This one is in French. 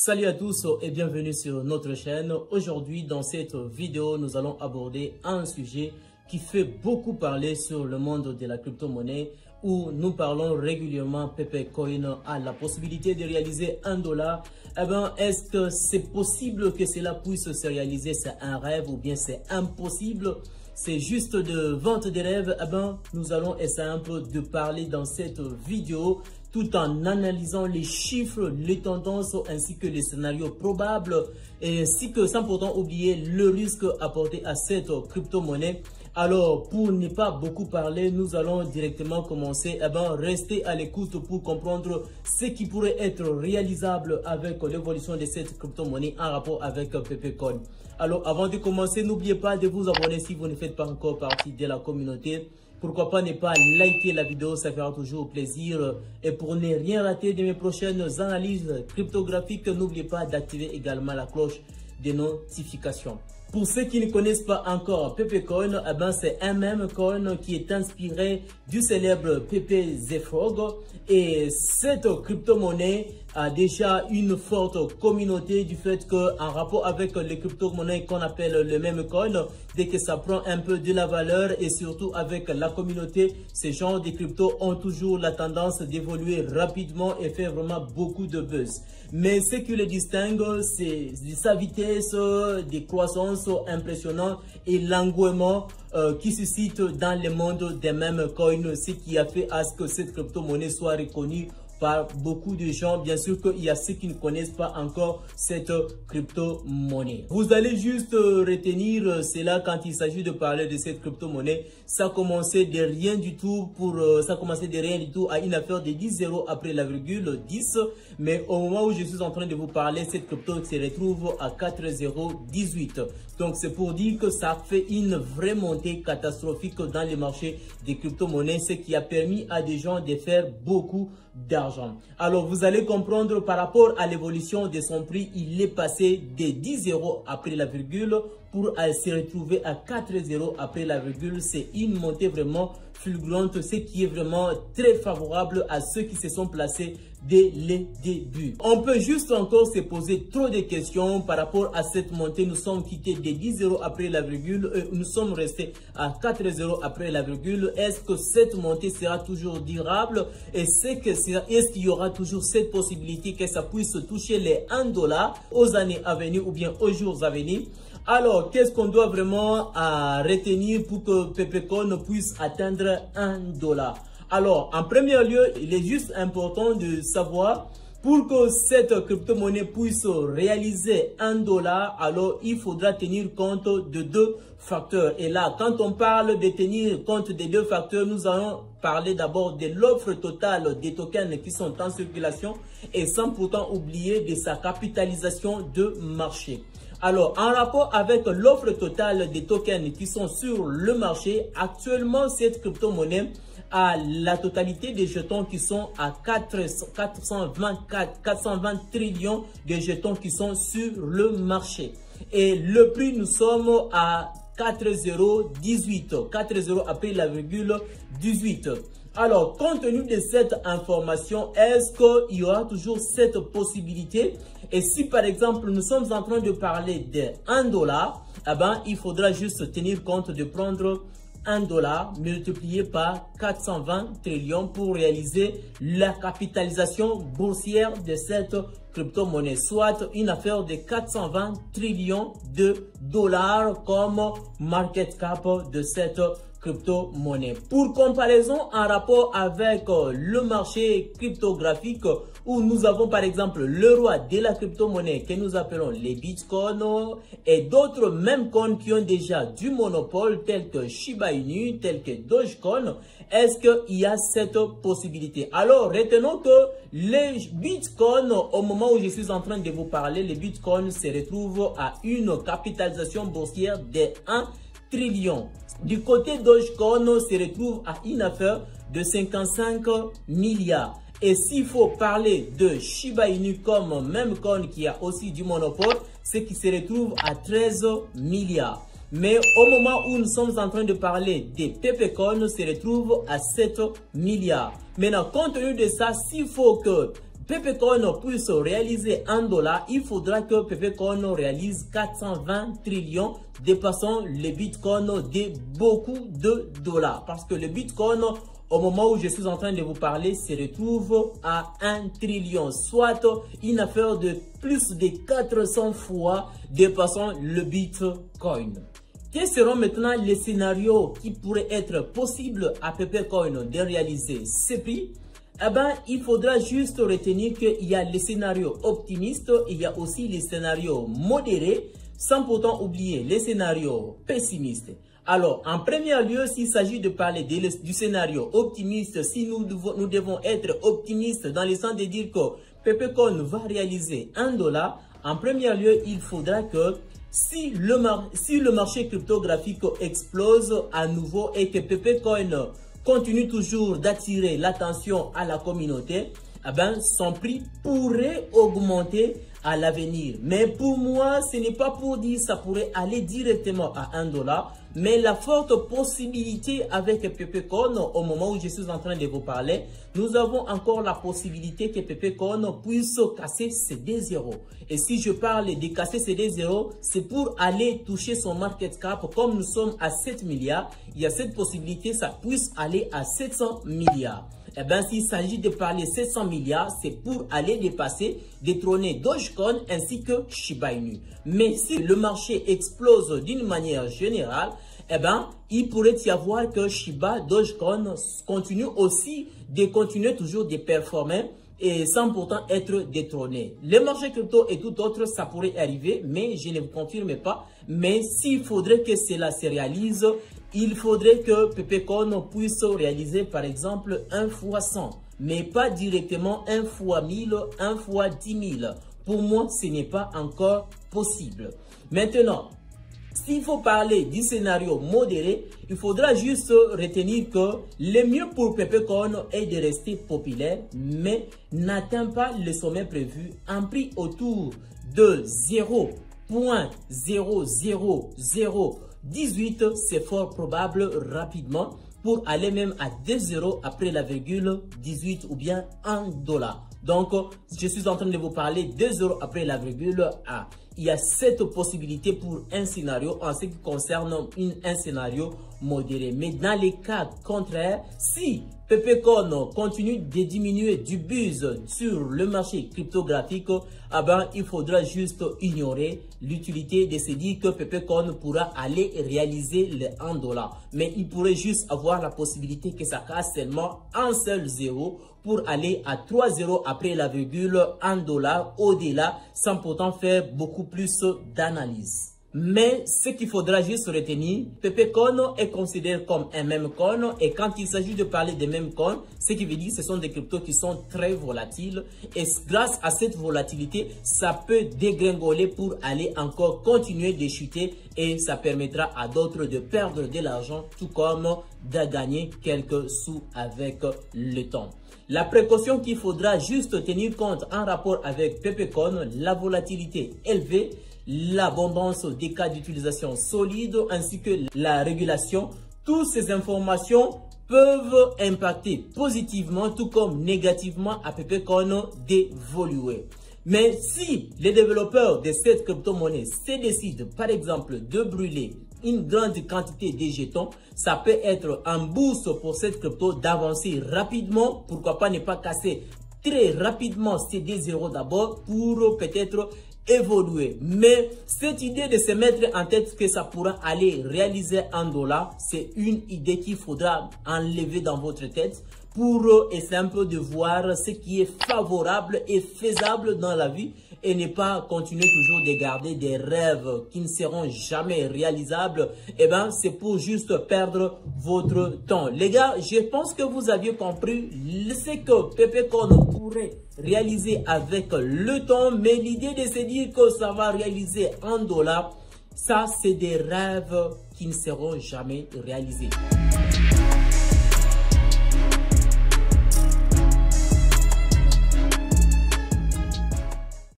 Salut à tous et bienvenue sur notre chaîne. Aujourd'hui, dans cette vidéo, nous allons aborder un sujet qui fait beaucoup parler sur le monde de la crypto-monnaie, où nous parlons régulièrement. Pepecoin a la possibilité de réaliser $1. Eh bien, est-ce que c'est possible que cela puisse se réaliser? C'est un rêve ou bien c'est impossible? C'est juste de vente des rêves? Eh bien, nous allons essayer un peu de parler dans cette vidéo, tout en analysant les chiffres, les tendances ainsi que les scénarios probables, et ainsi que sans pourtant oublier le risque apporté à cette crypto-monnaie. Alors, pour ne pas beaucoup parler, nous allons directement commencer. Eh bien, restez à l'écoute pour comprendre ce qui pourrait être réalisable avec l'évolution de cette crypto-monnaie en rapport avec Pepecoin. Alors, avant de commencer, n'oubliez pas de vous abonner si vous ne faites pas encore partie de la communauté. Pourquoi pas ne pas liker la vidéo, ça fera toujours plaisir. Et pour ne rien rater de mes prochaines analyses cryptographiques, n'oubliez pas d'activer également la cloche de notification. Pour ceux qui ne connaissent pas encore Pepecoin, eh ben c'est un même coin qui est inspiré du célèbre Pepe the Frog. Et cette crypto-monnaie a déjà une forte communauté du fait qu'en rapport avec les crypto-monnaies qu'on appelle le même coin, dès que ça prend un peu de la valeur et surtout avec la communauté, ces genres de cryptos ont toujours la tendance d'évoluer rapidement et faire vraiment beaucoup de buzz. Mais ce qui le distingue, c'est sa vitesse de croissance impressionnante et l'engouement qui suscite dans le monde des mêmes coins, ce qui a fait à ce que cette crypto-monnaie soit reconnue par beaucoup de gens. Bien sûr qu'il y a ceux qui ne connaissent pas encore cette crypto-monnaie. Vous allez juste retenir cela quand il s'agit de parler de cette crypto-monnaie. Ça commençait de rien du tout à une affaire de 10 euros après la virgule 10. Mais au moment où je suis en train de vous parler, cette crypto se retrouve à 4,018 €. Donc c'est pour dire que ça fait une vraie montée catastrophique dans les marchés des crypto-monnaies, ce qui a permis à des gens de faire beaucoup d'argent. Alors vous allez comprendre par rapport à l'évolution de son prix, il est passé de 10 € après la virgule pour se retrouver à 4 € après la virgule. C'est une montée vraiment fulgurante, ce qui est vraiment très favorable à ceux qui se sont placés dès les débuts. On peut juste encore se poser trop de questions par rapport à cette montée. Nous sommes quittés de 10 € après la virgule et nous sommes restés à 4 € après la virgule. Est-ce que cette montée sera toujours durable? Et est-ce qu'il y aura toujours cette possibilité que ça puisse toucher les $1 aux années à venir ou bien aux jours à venir? Alors, qu'est-ce qu'on doit vraiment retenir pour que Pepecoin puisse atteindre $1? Alors, en premier lieu, il est juste important de savoir, pour que cette crypto-monnaie puisse réaliser $1, alors il faudra tenir compte de deux facteurs. Et là, quand on parle de tenir compte des deux facteurs, nous allons parler d'abord de l'offre totale des tokens qui sont en circulation et sans pourtant oublier de sa capitalisation de marché. Alors, en rapport avec l'offre totale des tokens qui sont sur le marché, actuellement, cette crypto-monnaie a la totalité des jetons qui sont à 420 trillions de jetons qui sont sur le marché. Et le prix, nous sommes à 4,018, 4 € après la virgule 18. Alors, compte tenu de cette information, est-ce qu'il y aura toujours cette possibilité? Et si par exemple, nous sommes en train de parler de $1, eh ben, il faudra juste tenir compte de prendre $1 multiplié par 420 trillions pour réaliser la capitalisation boursière de cette crypto-monnaie, soit une affaire de 420 trillions de dollars comme market cap de cette crypto-monnaie. Pour comparaison, en rapport avec le marché cryptographique, où nous avons par exemple le roi de la crypto-monnaie que nous appelons les bitcoins et d'autres mêmes coins qui ont déjà du monopole tels que Shiba Inu, tels que Dogecoin, est-ce qu'il y a cette possibilité? Alors retenons que les bitcoins, au moment où je suis en train de vous parler, les bitcoins se retrouvent à une capitalisation boursière de 1 trillion. Du côté Dogecoin, se retrouve à une affaire de 55 milliards. Et s'il faut parler de Shiba Inu comme même coin qui a aussi du monopole, c'est qui se retrouve à 13 milliards. Mais au moment où nous sommes en train de parler des Pepecoin, se retrouve à 7 milliards. Maintenant, compte tenu de ça, s'il faut que Pepecoin puisse réaliser $1, il faudra que Pepecoin réalise 420 trillions, dépassant le Bitcoin de beaucoup de dollars. Parce que le Bitcoin, au moment où je suis en train de vous parler, se retrouve à 1 trillion, soit une affaire de plus de 400 fois dépassant le Bitcoin. Quels seront maintenant les scénarios qui pourraient être possibles à Pepecoin de réaliser ce prix? Eh ben, il faudra juste retenir qu'il y a les scénarios optimistes, il y a aussi les scénarios modérés, sans pourtant oublier les scénarios pessimistes. Alors, en premier lieu, s'il s'agit de parler du scénario optimiste, si nous devons être optimistes dans le sens de dire que Pepecoin va réaliser $1, en premier lieu, il faudra que si le marché cryptographique explose à nouveau et que Pepecoin continue toujours d'attirer l'attention à la communauté, eh ben, son prix pourrait augmenter à l'avenir. Mais pour moi, ce n'est pas pour dire que ça pourrait aller directement à $1, mais la forte possibilité avec Pepecoin, au moment où je suis en train de vous parler, nous avons encore la possibilité que Pepecoin puisse casser ses 2 zéros. Et si je parle de casser ses 2 zéros, c'est pour aller toucher son market cap. Comme nous sommes à 7 milliards, il y a cette possibilité que ça puisse aller à 700 milliards. Eh bien, s'il s'agit de parler 700 milliards, c'est pour aller dépasser, détrôner Dogecoin ainsi que Shiba Inu. Mais si le marché explose d'une manière générale, eh bien, il pourrait y avoir que Shiba, Dogecoin continue aussi de continuer toujours de performer et sans pourtant être détrôné. Les marchés crypto et tout autre, ça pourrait arriver, mais je ne vous confirme pas. Mais s'il faudrait que cela se réalise, il faudrait que Pepecoin puisse réaliser par exemple 1 fois 100, mais pas directement 1 fois 1000, 1 fois 10 000. Pour moi, ce n'est pas encore possible. Maintenant, s'il faut parler du scénario modéré, il faudra juste retenir que le mieux pour Pepecoin est de rester populaire, mais n'atteint pas le sommet prévu. Un prix autour de 0.00018, c'est fort probable rapidement pour aller même à 2 zéros après la virgule 18 ou bien $1. Donc, je suis en train de vous parler 2 zéros après la virgule A. Il y a cette possibilité pour un scénario en ce qui concerne un scénario modéré. Mais dans les cas contraires, si Pepecoin continue de diminuer du buzz sur le marché cryptographique, ah ben, il faudra juste ignorer l'utilité de se dire que Pepecoin pourra aller réaliser les $1. Mais il pourrait juste avoir la possibilité que ça casse seulement un seul zéro pour aller à 3 zéros après la virgule $1 au-delà, sans pourtant faire beaucoup plus d'analyse. Mais ce qu'il faudra juste retenir, Pepecoin est considéré comme un meme coin, et quand il s'agit de parler de meme coin, ce qui veut dire que ce sont des cryptos qui sont très volatiles, et grâce à cette volatilité, ça peut dégringoler pour aller encore continuer de chuter, et ça permettra à d'autres de perdre de l'argent, tout comme de gagner quelques sous avec le temps. La précaution qu'il faudra juste tenir compte en rapport avec Pepecoin, la volatilité élevée, l'abondance des cas d'utilisation solides ainsi que la régulation, toutes ces informations peuvent impacter positivement tout comme négativement à Pepecoin d'évoluer. Mais si les développeurs de cette crypto-monnaie se décident par exemple de brûler une grande quantité de jetons, ça peut être un boost pour cette crypto d'avancer rapidement. Pourquoi pas ne pas casser très rapidement ces 2 zéros d'abord pour peut-être évoluer. Mais cette idée de se mettre en tête que ça pourra aller réaliser $1, c'est une idée qu'il faudra enlever dans votre tête pour essayer un peu de voir ce qui est favorable et faisable dans la vie et ne pas continuer toujours de garder des rêves qui ne seront jamais réalisables. Et ben, c'est pour juste perdre votre temps. Les gars, je pense que vous aviez compris ce que Pepecoin pourrait réaliser avec le temps, mais l'idée de se dire que ça va réaliser $1, ça c'est des rêves qui ne seront jamais réalisés.